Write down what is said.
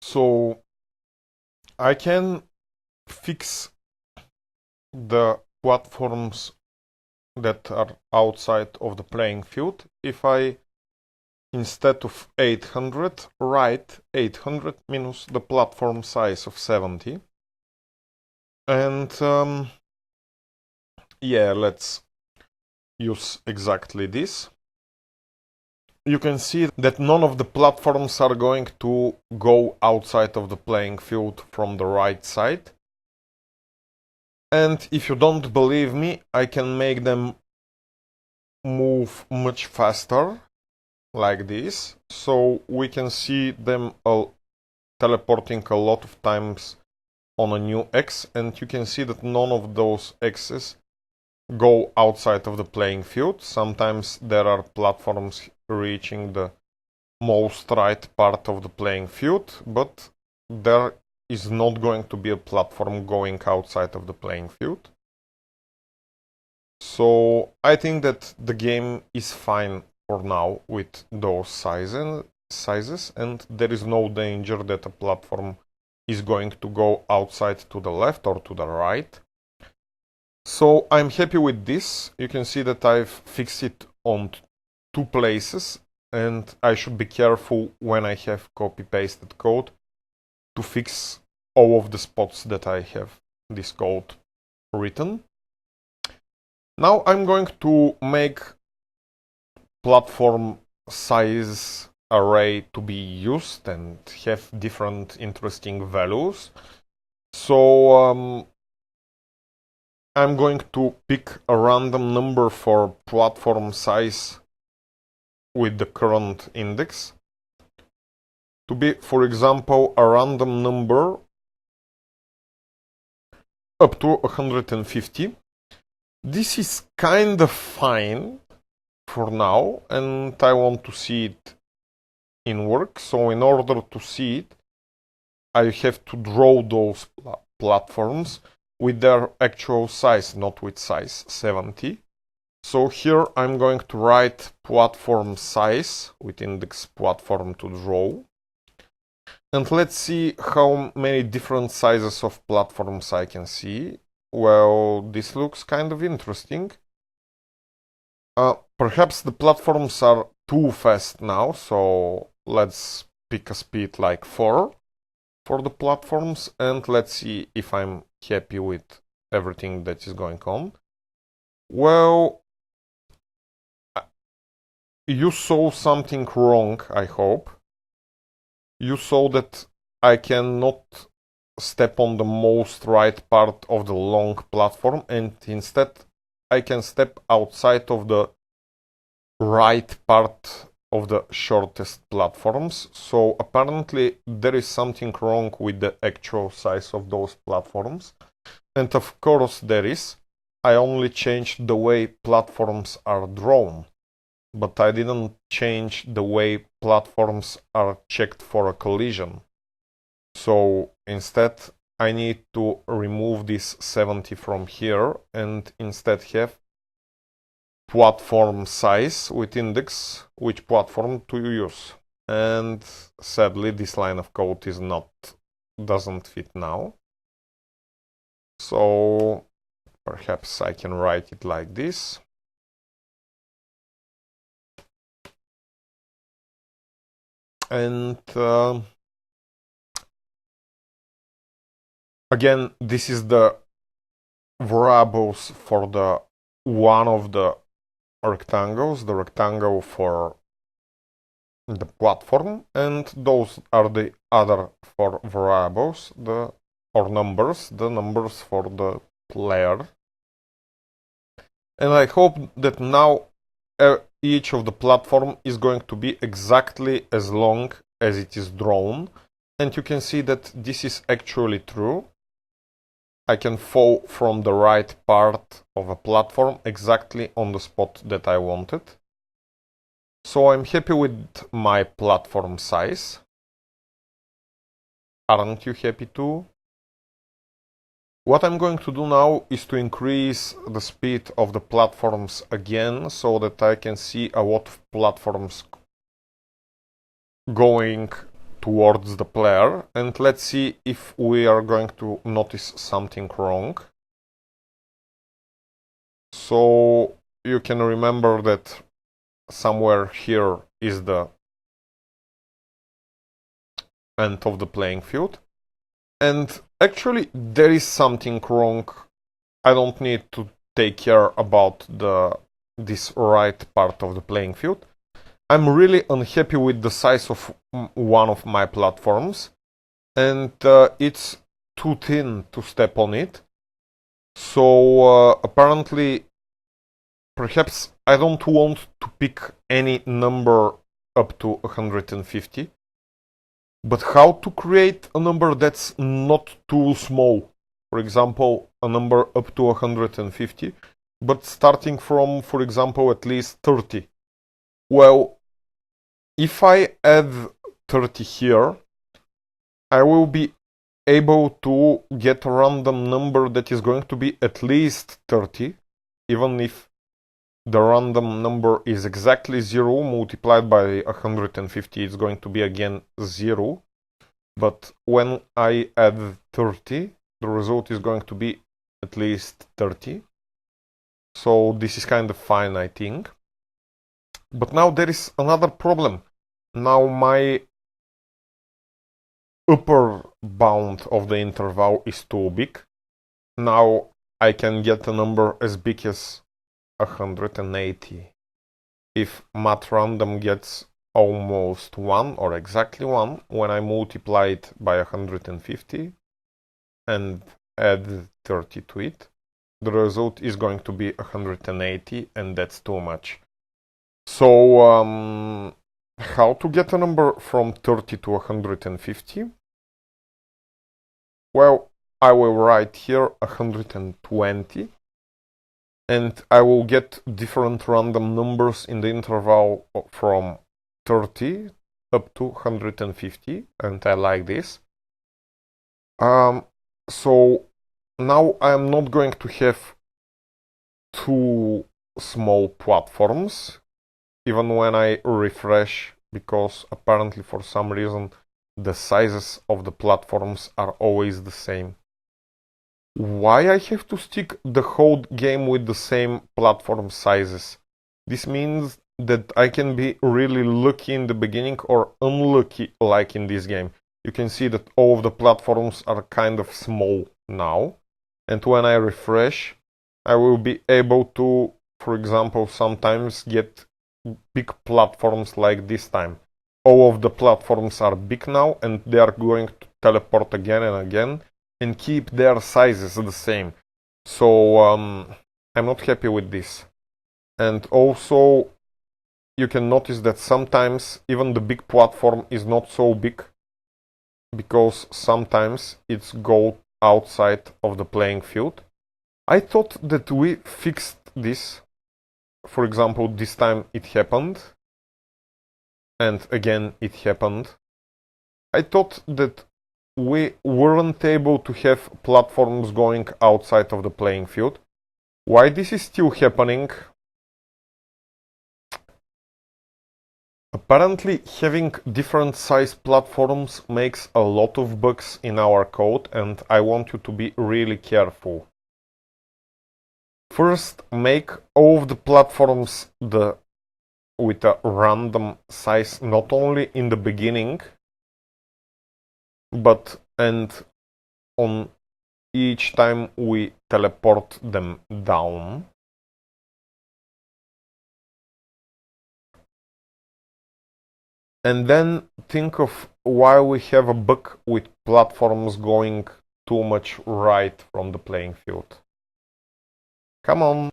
So I can fix the platforms that are outside of the playing field if I, instead of 800, write 800 minus the platform size of 70. And yeah, let's use exactly this. You can see that none of the platforms are going to go outside of the playing field from the right side. And if you don't believe me, I can make them move much faster, like this. So we can see them teleporting a lot of times on a new X, and you can see that none of those X's go outside of the playing field. Sometimes there are platforms reaching the most right part of the playing field, but there is not going to be a platform going outside of the playing field. So I think that the game is fine for now with those sizes, and there is no danger that a platform is going to go outside to the left or to the right. So I'm happy with this. You can see that I've fixed it on 2 places, and I should be careful when I have copy-pasted code to fix all of the spots that I have this code written. Now I'm going to make platform size array to be used and have different interesting values. So I'm going to pick a random number for platform size with the current index to be, for example, a random number up to 150. This is kind of fine for now, and I want to see it in work. So in order to see it, I have to draw those platforms with their actual size, not with size 70. So here I'm going to write platform size with index platform to draw. And let's see how many different sizes of platforms I can see. Well, this looks kind of interesting. Perhaps the platforms are too fast now, so let's pick a speed like 4 for the platforms, and let's see if I'm happy with everything that is going on. Well, you saw something wrong, I hope. You saw that I cannot step on the most right part of the long platform, and instead I can step outside of the right part of the shortest platforms. So apparently there is something wrong with the actual size of those platforms. And of course there is. I only changed the way platforms are drawn, but I didn't change the way platforms are checked for a collision. So instead I need to remove this 70 from here and instead have platform size with index which platform to use. And sadly this line of code doesn't fit now. So perhaps I can write it like this. And again, this is the variables for the one of the rectangles, the rectangle for the platform, and those are the other 4 variables, or numbers, the numbers for the player. And I hope that now each of the platform is going to be exactly as long as it is drawn, and you can see that this is actually true. I can fall from the right part of a platform exactly on the spot that I wanted. So I'm happy with my platform size. Aren't you happy too? What I'm going to do now is to increase the speed of the platforms again so that I can see a lot of platforms going towards the player, and let's see if we are going to notice something wrong. So you can remember that somewhere here is the end of the playing field, and actually there is something wrong. I don't need to take care about this right part of the playing field. I'm really unhappy with the size of one of my platforms, and it's too thin to step on it. So apparently, perhaps I don't want to pick any number up to 150, but how to create a number that's not too small? For example, a number up to 150, but starting from, for example, at least 30. Well, if I add 30 here, I will be able to get a random number that is going to be at least 30, even if the random number is exactly 0 multiplied by 150, it's going to be again 0. But when I add 30, the result is going to be at least 30. So this is kind of fine, I think. But now there is another problem. Now my upper bound of the interval is too big. Now I can get a number as big as 180. If math_random gets almost 1 or exactly 1, when I multiply it by 150 and add 30 to it, the result is going to be 180, and that's too much. So how to get a number from 30 to 150? Well, I will write here 120, and I will get different random numbers in the interval from 30 up to 150, and I like this. So now I'm not going to have two small platforms even when I refresh, because apparently for some reason the sizes of the platforms are always the same. Why I have to stick the whole game with the same platform sizes? This means that I can be really lucky in the beginning or unlucky, like in this game. You can see that all of the platforms are kind of small now, and when I refresh, I will be able to, for example, sometimes get big platforms like this time. All of the platforms are big now, and they are going to teleport again and again and keep their sizes the same. So I'm not happy with this. And also you can notice that sometimes even the big platform is not so big, because sometimes it's go outside of the playing field. I thought that we fixed this. For example, this time it happened, and again it happened. I thought that we weren't able to have platforms going outside of the playing field. Why this is still happening? Apparently having different size platforms makes a lot of bugs in our code, and I want you to be really careful. First, make all of the platforms with a random size, not only in the beginning, but on each time we teleport them down. And then think of why we have a bug with platforms going too much right from the playing field. Come on.